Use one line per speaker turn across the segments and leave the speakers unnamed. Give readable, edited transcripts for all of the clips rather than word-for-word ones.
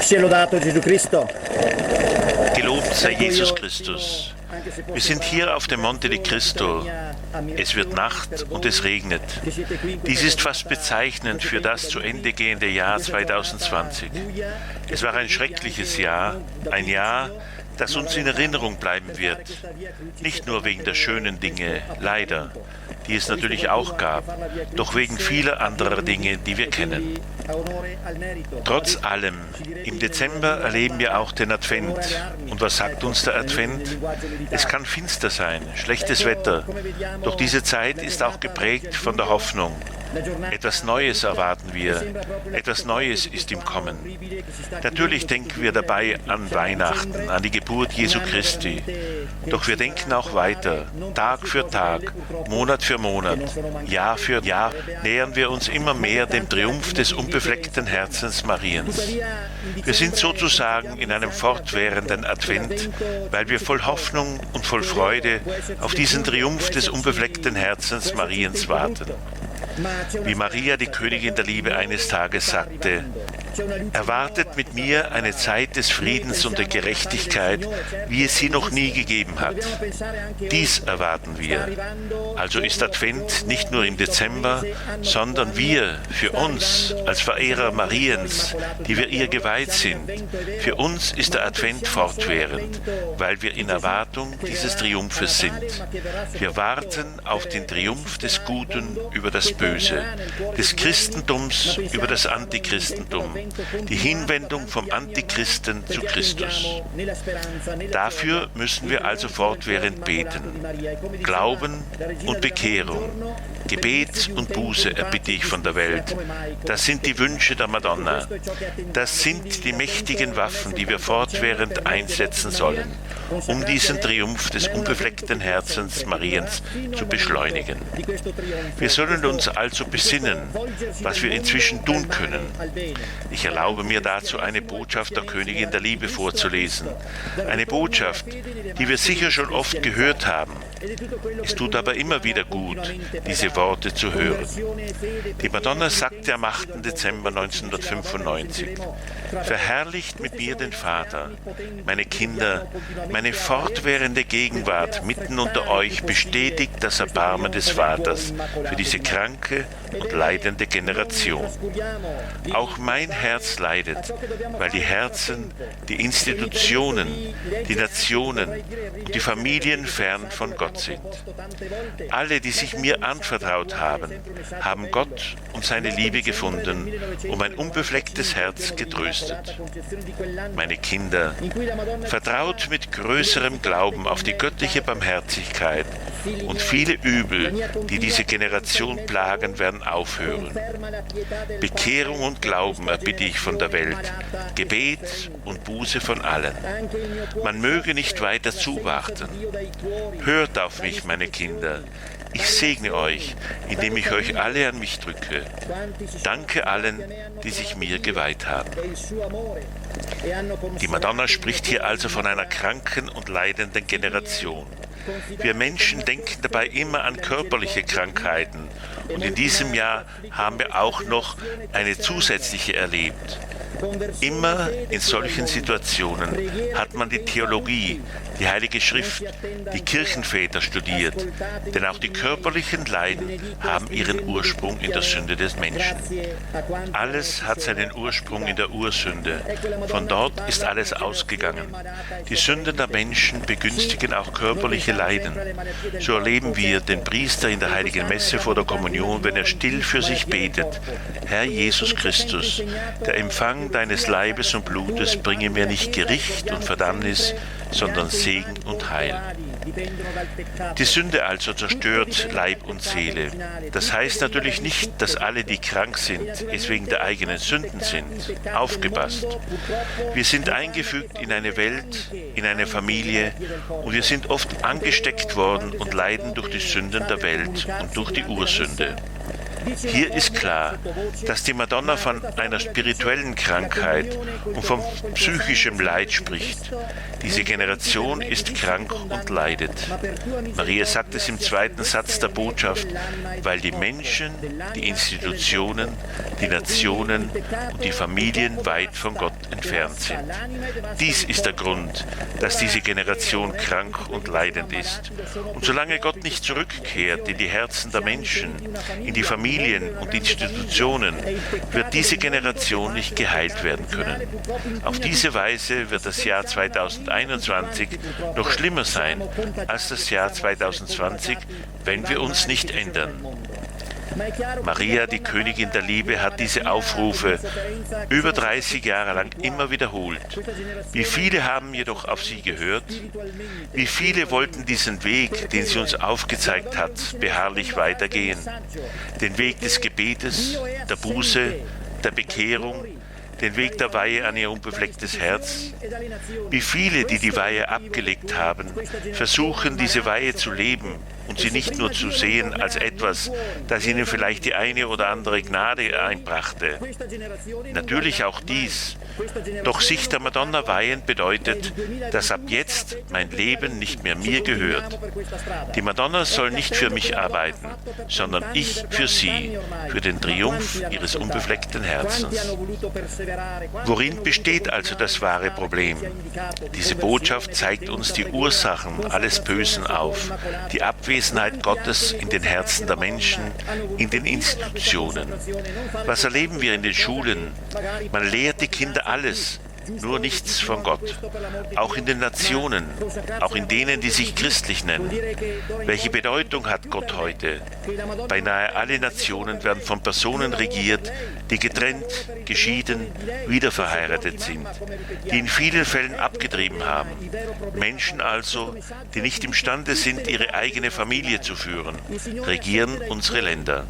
Sia lodato Gesù Cristo.
Gelobt sei Jesus Christus. Wir sind hier auf dem Monte di Cristo. Es wird Nacht und es regnet. Dies ist fast bezeichnend für das zu Ende gehende Jahr 2020. Es war ein schreckliches Jahr, ein Jahr, das uns in Erinnerung bleiben wird. Nicht nur wegen der schönen Dinge, leider, die es natürlich auch gab, doch wegen vieler anderer Dinge, die wir kennen. Trotz allem, im Dezember erleben wir auch den Advent. Und was sagt uns der Advent? Es kann finster sein, schlechtes Wetter, doch diese Zeit ist auch geprägt von der Hoffnung. Etwas Neues erwarten wir, etwas Neues ist im Kommen. Natürlich denken wir dabei an Weihnachten, an die Geburt Jesu Christi. Doch wir denken auch weiter, Tag für Tag, Monat für Monat, Jahr für Jahr nähern wir uns immer mehr dem Triumph des unbefleckten Herzens Mariens. Wir sind sozusagen in einem fortwährenden Advent, weil wir voll Hoffnung und voll Freude auf diesen Triumph des unbefleckten Herzens Mariens warten. Wie Maria, die Königin der Liebe, eines Tages sagte: Erwartet mit mir eine Zeit des Friedens und der Gerechtigkeit, wie es sie noch nie gegeben hat. Dies erwarten wir. Also ist Advent nicht nur im Dezember, sondern wir, für uns als Verehrer Mariens, die wir ihr geweiht sind, für uns ist der Advent fortwährend, weil wir in Erwartung dieses Triumphes sind. Wir warten auf den Triumph des Guten über das Böse, des Christentums über das Antichristentum, die Hinwendung vom Antichristen zu Christus. Dafür müssen wir also fortwährend beten. Glauben und Bekehrung, Gebet und Buße erbitte ich von der Welt. Das sind die Wünsche der Madonna. Das sind die mächtigen Waffen, die wir fortwährend einsetzen sollen, um diesen Triumph des unbefleckten Herzens Mariens zu beschleunigen. Wir sollen uns also besinnen, was wir inzwischen tun können. Ich erlaube mir dazu eine Botschaft der Königin der Liebe vorzulesen. Eine Botschaft, die wir sicher schon oft gehört haben. Es tut aber immer wieder gut, diese Worte zu hören. Die Madonna sagte am 8. Dezember 1995: Verherrlicht mit mir den Vater. Meine Kinder, meine fortwährende Gegenwart mitten unter euch bestätigt das Erbarmen des Vaters für diese kranke und leidende Generation. Auch mein Herz leidet, weil die Herzen, die Institutionen, die Nationen und die Familien fern von Gott sind. Alle, die sich mir anvertraut haben, haben Gott und seine Liebe gefunden und mein unbeflecktes Herz getröstet. Meine Kinder, vertraut mit größerem Glauben auf die göttliche Barmherzigkeit und viele Übel, die diese Generation plagen, werden aufhören. Bekehrung und Glauben erbitte ich von der Welt, Gebet und Buße von allen. Man möge nicht weiter zuwarten. Hört auf mich, meine Kinder. Ich segne euch, indem ich euch alle an mich drücke. Danke allen, die sich mir geweiht haben. Die Madonna spricht hier also von einer kranken und leidenden Generation. Wir Menschen denken dabei immer an körperliche Krankheiten. Und in diesem Jahr haben wir auch noch eine zusätzliche erlebt. Immer in solchen Situationen hat man die Theologie, die Heilige Schrift, die Kirchenväter studiert, denn auch die körperlichen Leiden haben ihren Ursprung in der Sünde des Menschen. Alles hat seinen Ursprung in der Ursünde. Von dort ist alles ausgegangen. Die Sünden der Menschen begünstigen auch körperliche Leiden. So erleben wir den Priester in der Heiligen Messe vor der Kommunion, wenn er still für sich betet: Herr Jesus Christus, der Empfang deines Leibes und Blutes bringe mir nicht Gericht und Verdammnis, sondern Segen und Heil. Die Sünde also zerstört Leib und Seele. Das heißt natürlich nicht, dass alle, die krank sind, es wegen der eigenen Sünden sind. Aufgepasst! Wir sind eingefügt in eine Welt, in eine Familie, und wir sind oft angesteckt worden und leiden durch die Sünden der Welt und durch die Ursünde. Hier ist klar, dass die Madonna von einer spirituellen Krankheit und von psychischem Leid spricht. Diese Generation ist krank und leidet. Maria sagt es im zweiten Satz der Botschaft, weil die Menschen, die Institutionen, die Nationen und die Familien weit von Gott entfernt sind. Dies ist der Grund, dass diese Generation krank und leidend ist. Und solange Gott nicht zurückkehrt in die Herzen der Menschen, in die Familien und Institutionen, wird diese Generation nicht geheilt werden können. Auf diese Weise wird das Jahr 2021 noch schlimmer sein als das Jahr 2020, wenn wir uns nicht ändern. Maria, die Königin der Liebe, hat diese Aufrufe über 30 Jahre lang immer wiederholt. Wie viele haben jedoch auf sie gehört? Wie viele wollten diesen Weg, den sie uns aufgezeigt hat, beharrlich weitergehen? Den Weg des Gebetes, der Buße, der Bekehrung, den Weg der Weihe an ihr unbeflecktes Herz? Wie viele, die die Weihe abgelegt haben, versuchen, diese Weihe zu leben und sie nicht nur zu sehen als etwas, das ihnen vielleicht die eine oder andere Gnade einbrachte? Natürlich auch dies. Doch sich der Madonna weihen bedeutet, dass ab jetzt mein Leben nicht mehr mir gehört. Die Madonna soll nicht für mich arbeiten, sondern ich für sie, für den Triumph ihres unbefleckten Herzens. Worin besteht also das wahre Problem? Diese Botschaft zeigt uns die Ursachen alles Bösen auf, die Abwesenheit Gottes in den Herzen der Menschen, in den Institutionen. Was erleben wir in den Schulen? Man lehrt die Kinder alles, nur nichts von Gott. Auch in den Nationen, auch in denen, die sich christlich nennen. Welche Bedeutung hat Gott heute? Beinahe alle Nationen werden von Personen regiert, die getrennt, geschieden, wiederverheiratet sind, die in vielen Fällen abgetrieben haben. Menschen also, die nicht imstande sind, ihre eigene Familie zu führen, regieren unsere Länder.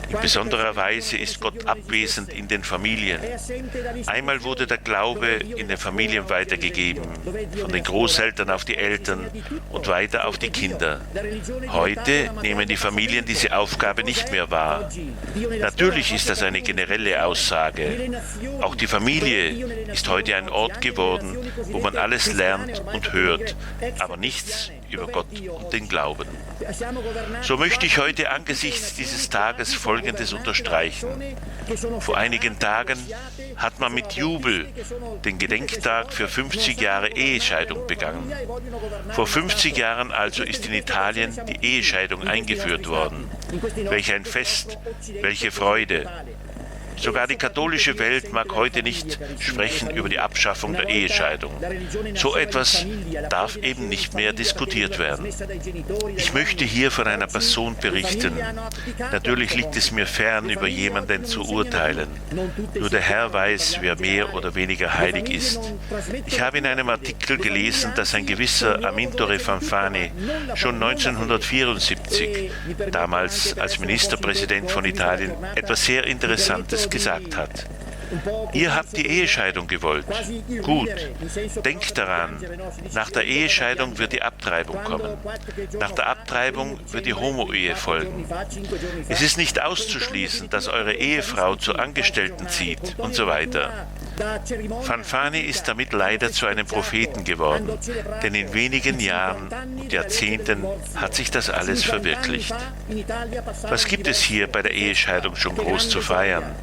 In besonderer Weise ist Gott abwesend in den Familien. Einmal wurde der Glaube in den Familien weitergegeben, von den Großeltern auf die Eltern und weiter auf die Kinder. Heute nehmen die Familien diese Aufgabe nicht mehr wahr. Natürlich ist das eine generelle Aussage. Auch die Familie ist heute ein Ort geworden, wo man alles lernt und hört, aber nichts über Gott und den Glauben. So möchte ich heute angesichts dieses Tages Folgendes unterstreichen. Vor einigen Tagen hat man mit Jubel den Gedenktag für 50 Jahre Ehescheidung begangen. Vor 50 Jahren also ist in Italien die Ehescheidung eingeführt worden. Welch ein Fest, welche Freude! Sogar die katholische Welt mag heute nicht sprechen über die Abschaffung der Ehescheidung. So etwas darf eben nicht mehr diskutiert werden. Ich möchte hier von einer Person berichten. Natürlich liegt es mir fern, über jemanden zu urteilen. Nur der Herr weiß, wer mehr oder weniger heilig ist. Ich habe in einem Artikel gelesen, dass ein gewisser Amintore Fanfani schon 1974, damals als Ministerpräsident von Italien, etwas sehr Interessantes gesagt hat. Ihr habt die Ehescheidung gewollt. Gut, denkt daran, nach der Ehescheidung wird die Abtreibung kommen. Nach der Abtreibung wird die Homo-Ehe folgen. Es ist nicht auszuschließen, dass eure Ehefrau zur Angestellten zieht und so weiter. Fanfani ist damit leider zu einem Propheten geworden, denn in wenigen Jahren und Jahrzehnten hat sich das alles verwirklicht. Was gibt es hier bei der Ehescheidung schon groß zu feiern?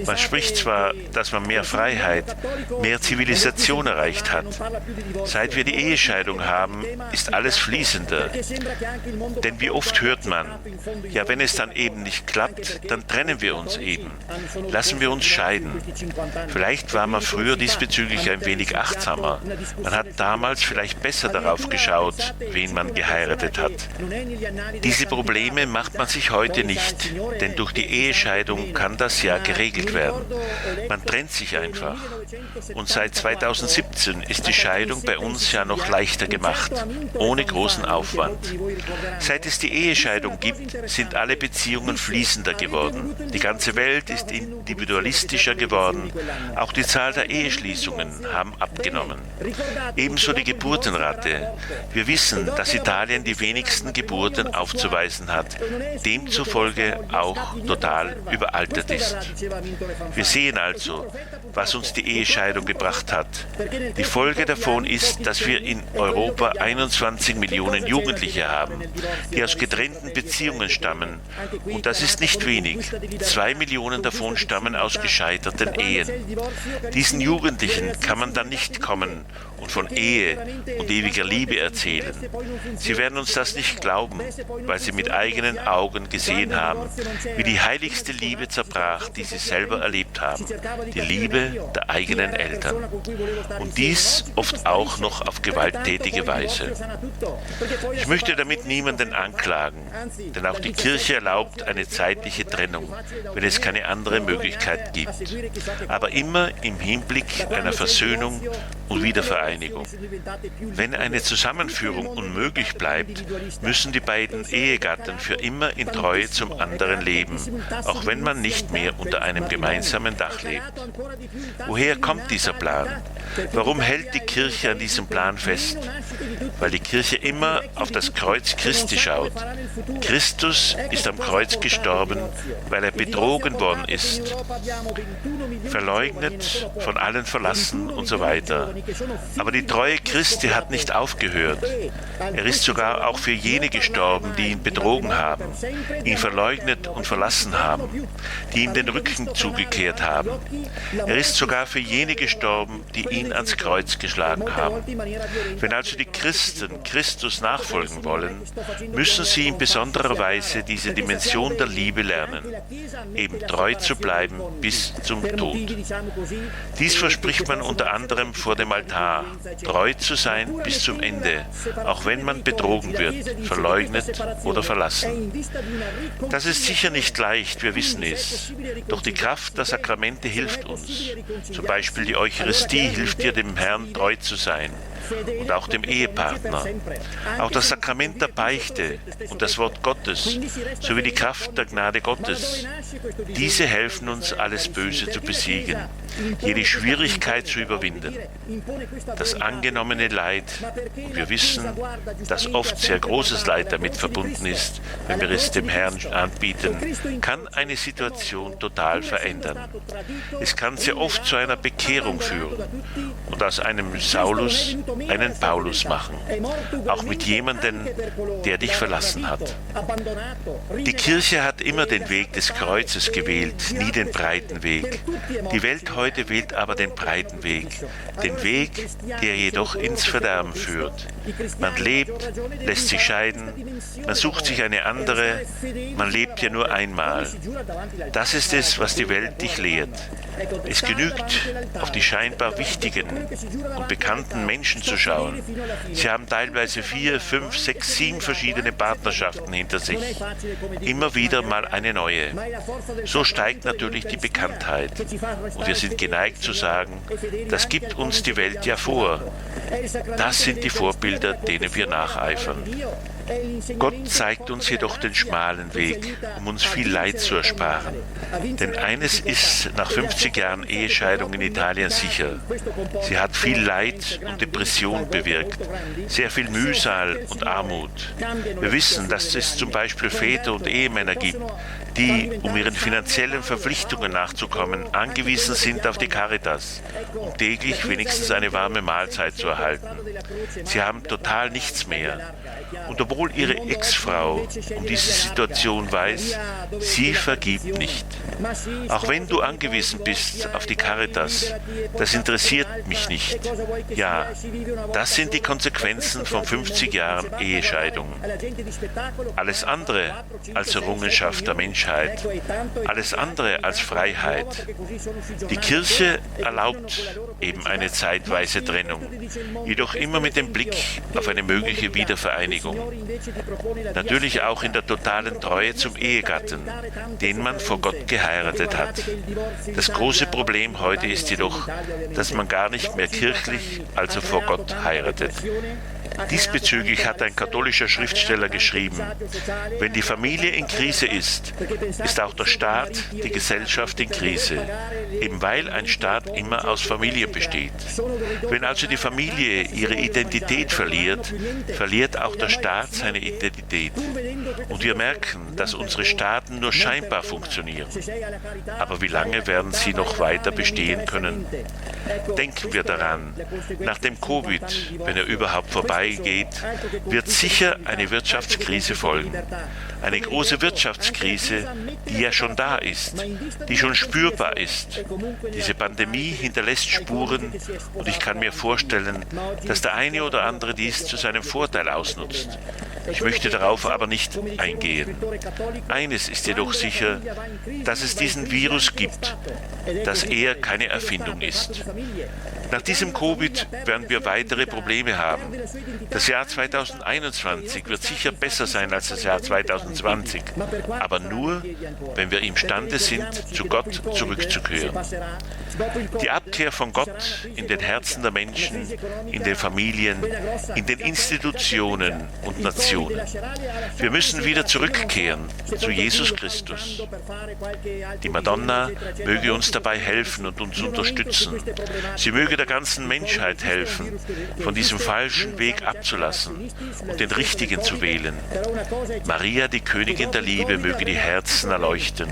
Man spricht zwar, dass man mehr Freiheit, mehr Zivilisation erreicht hat. Seit wir die Ehescheidung haben, ist alles fließender. Denn wie oft hört man, ja, wenn es dann eben nicht klappt, dann trennen wir uns eben. Lassen wir uns scheiden. Vielleicht war man früher diesbezüglich ein wenig achtsamer. Man hat damals vielleicht besser darauf geschaut, wen man geheiratet hat. Diese Probleme macht man sich heute nicht, denn durch die Ehescheidung kann das ja geregelt werden. Man trennt sich einfach. Und seit 2017 ist die Scheidung bei uns ja noch leichter gemacht, ohne großen Aufwand. Seit es die Ehescheidung gibt, sind alle Beziehungen fließender geworden. Die ganze Welt ist individualistischer geworden. Auch die Zahl der Eheschließungen haben abgenommen. Ebenso die Geburtenrate. Wir wissen, dass Italien die wenigsten Geburten aufzuweisen hat, demzufolge auch total überaltert ist. Wir sehen also, was uns die Ehescheidung gebracht hat. Die Folge davon ist, dass wir in Europa 21 Millionen Jugendliche haben, die aus getrennten Beziehungen stammen. Und das ist nicht wenig. 2 Millionen davon stammen aus gescheiterten Ehen. Diesen Jugendlichen kann man dann nicht kommen und von Ehe und ewiger Liebe erzählen. Sie werden uns das nicht glauben, weil sie mit eigenen Augen gesehen haben, wie die heiligste Liebe zerbrach, die sie selber erlebt haben, die Liebe der eigenen Eltern. Und dies oft auch noch auf gewalttätige Weise. Ich möchte damit niemanden anklagen, denn auch die Kirche erlaubt eine zeitliche Trennung, wenn es keine andere Möglichkeit gibt. Aber immer im Hinblick einer Versöhnung und Wiedervereinigung. Wenn eine Zusammenführung unmöglich bleibt, müssen die beiden Ehegatten für immer in Treue zum anderen leben, auch wenn man nicht mehr unter einem gemeinsamen Dach lebt. Woher kommt dieser Plan? Warum hält die Kirche an diesem Plan fest? Weil die Kirche immer auf das Kreuz Christi schaut. Christus ist am Kreuz gestorben, weil er betrogen worden ist, verleugnet, von allen verlassen und so weiter. Aber die Treue Christi hat nicht aufgehört. Er ist sogar auch für jene gestorben, die ihn betrogen haben, ihn verleugnet und verlassen haben, die ihm den Rücken zugekehrt haben. Er ist sogar für jene gestorben, die ihn ans Kreuz geschlagen haben. Wenn also die Christen Christus nachfolgen wollen, müssen sie in besonderer Weise diese Dimension der Liebe lernen, eben treu zu bleiben bis zum Tod. Dies verspricht man unter anderem vor dem Altar, treu zu sein bis zum Ende, auch wenn man betrogen wird, verleugnet oder verlassen. Das ist sicher nicht leicht, wir wissen es, doch die Kraft der Sakramente hilft uns. Zum Beispiel die Eucharistie hilft dir, dem Herrn treu zu sein und auch dem Ehepartner. Auch das Sakrament der Beichte und das Wort Gottes sowie die Kraft der Gnade Gottes, diese helfen uns, alles Böse zu besiegen, jede Schwierigkeit zu überwinden. Das angenommene Leid, und wir wissen, dass oft sehr großes Leid damit verbunden ist, wenn wir es dem Herrn anbieten, kann eine Situation total verändern. Es kann sehr oft zu einer Bekehrung führen und aus einem Saulus einen Paulus machen, auch mit jemandem, der dich verlassen hat. Die Kirche hat immer den Weg des Kreuzes gewählt, nie den breiten Weg. Die Welt heute wählt aber den breiten Weg, den Weg, der jedoch ins Verderben führt. Man lebt, lässt sich scheiden, man sucht sich eine andere, man lebt ja nur einmal. Das ist es, was die Welt dich lehrt. Es genügt, auf die scheinbar wichtigen und bekannten Menschen zu schauen. Sie haben teilweise 4, 5, 6, 7 verschiedene Partnerschaften hinter sich. Immer wieder mal eine neue. So steigt natürlich die Bekanntheit. Und wir sind geneigt zu sagen, das gibt uns die Welt ja vor. Das sind die Vorbilder, denen wir nacheifern. Gott zeigt uns jedoch den schmalen Weg, um uns viel Leid zu ersparen. Denn eines ist nach 50 Jahren Ehescheidung in Italien sicher. Sie hat viel Leid und Depression bewirkt, sehr viel Mühsal und Armut. Wir wissen, dass es zum Beispiel Väter und Ehemänner gibt, die, um ihren finanziellen Verpflichtungen nachzukommen, angewiesen sind auf die Caritas, um täglich wenigstens eine warme Mahlzeit zu erhalten. Sie haben total nichts mehr. Und obwohl ihre Ex-Frau um diese Situation weiß, sie vergibt nicht. Auch wenn du angewiesen bist auf die Caritas, das interessiert mich nicht. Ja, das sind die Konsequenzen von 50 Jahren Ehescheidung. Alles andere als Errungenschaft der Menschheit Menschheit, alles andere als Freiheit. Die Kirche erlaubt eben eine zeitweise Trennung, jedoch immer mit dem Blick auf eine mögliche Wiedervereinigung. Natürlich auch in der totalen Treue zum Ehegatten, den man vor Gott geheiratet hat. Das große Problem heute ist jedoch, dass man gar nicht mehr kirchlich, also vor Gott heiratet. Diesbezüglich hat ein katholischer Schriftsteller geschrieben: Wenn die Familie in Krise ist, ist auch der Staat, die Gesellschaft in Krise, eben weil ein Staat immer aus Familien besteht. Wenn also die Familie ihre Identität verliert, verliert auch der Staat seine Identität. Und wir merken, dass unsere Staaten nur scheinbar funktionieren. Aber wie lange werden sie noch weiter bestehen können? Denken wir daran, nach dem Covid, wenn er überhaupt vorbeigeht, wird sicher eine Wirtschaftskrise folgen. Eine große Wirtschaftskrise, die ja schon da ist, die schon spürbar ist. Diese Pandemie hinterlässt Spuren und ich kann mir vorstellen, dass der eine oder andere dies zu seinem Vorteil ausnutzt. Ich möchte darauf aber nicht eingehen. Eines ist jedoch sicher, dass es diesen Virus gibt, dass er keine Erfindung ist. Nach diesem Covid werden wir weitere Probleme haben. Das Jahr 2021 wird sicher besser sein als das Jahr 2020, aber nur, wenn wir imstande sind, zu Gott zurückzukehren. Die Abkehr von Gott in den Herzen der Menschen, in den Familien, in den Institutionen und Nationen. Wir müssen wieder zurückkehren zu Jesus Christus. Die Madonna möge uns dabei helfen und uns unterstützen. Sie möge der ganzen Menschheit helfen, von diesem falschen Weg abzulassen und den richtigen zu wählen. Maria, die Königin der Liebe, möge die Herzen erleuchten.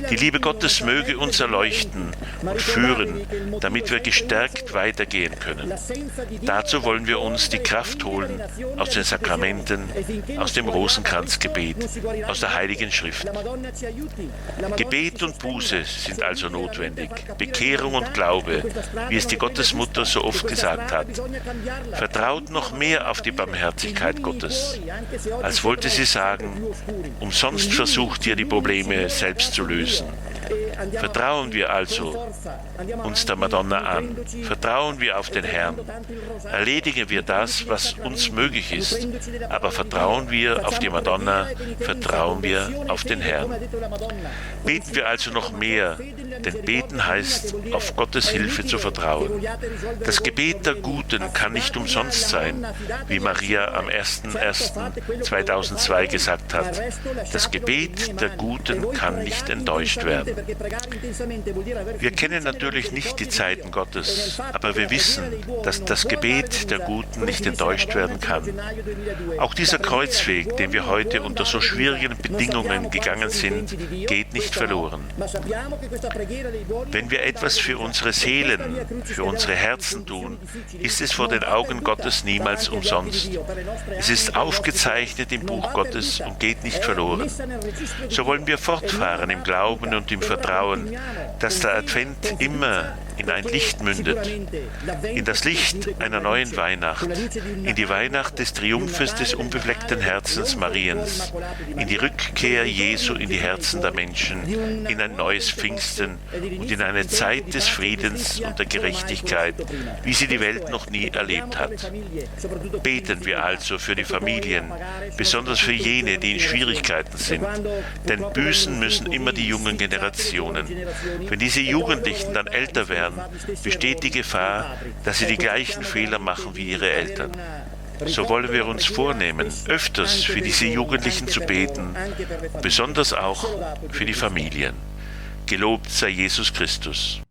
Die Liebe Gottes möge uns erleuchten und führen, damit wir gestärkt weitergehen können. Dazu wollen wir uns die Kraft holen aus den Sakramenten, aus dem Rosenkranzgebet, aus der Heiligen Schrift. Gebet und Buße sind also notwendig, Bekehrung und Glaube, wie es die Gottesmutter so oft gesagt hat. Vertraut noch mehr auf die Barmherzigkeit Gottes, als wollte sie sagen, umsonst versucht ihr die Probleme selbst zu lösen. Vertrauen wir also uns der Madonna an, vertrauen wir auf den Herrn, erledigen wir das, was uns möglich ist, aber vertrauen wir auf die Madonna, vertrauen wir auf den Herrn. Beten wir also noch mehr, denn beten heißt, auf Gottes Hilfe zu vertrauen. Das Gebet der Guten kann nicht umsonst sein, wie Maria am 01.01.2002 gesagt hat. Das Gebet der Guten kann nicht enttäuscht werden. Wir kennen natürlich nicht die Zeiten Gottes, aber wir wissen, dass das Gebet der Guten nicht enttäuscht werden kann. Auch dieser Kreuzweg, den wir heute unter so schwierigen Bedingungen gegangen sind, geht nicht verloren. Wenn wir etwas für unsere Seelen, für unsere Herzen tun, ist es vor den Augen Gottes niemals umsonst. Es ist aufgezeichnet im Buch Gottes und geht nicht verloren. So wollen wir fortfahren im Glauben und im Vertrauen, dass der Advent immer in ein Licht mündet, in das Licht einer neuen Weihnacht, in die Weihnacht des Triumphes des unbefleckten Herzens Mariens, in die Rückkehr Jesu in die Herzen der Menschen, in ein neues Pfingsten und in eine Zeit des Friedens und der Gerechtigkeit, wie sie die Welt noch nie erlebt hat. Beten wir also für die Familien, besonders für jene, die in Schwierigkeiten sind, denn büßen müssen immer die jungen Generationen. Wenn diese Jugendlichen dann älter werden, besteht die Gefahr, dass sie die gleichen Fehler machen wie ihre Eltern. So wollen wir uns vornehmen, öfters für diese Jugendlichen zu beten, besonders auch für die Familien. Gelobt sei Jesus Christus.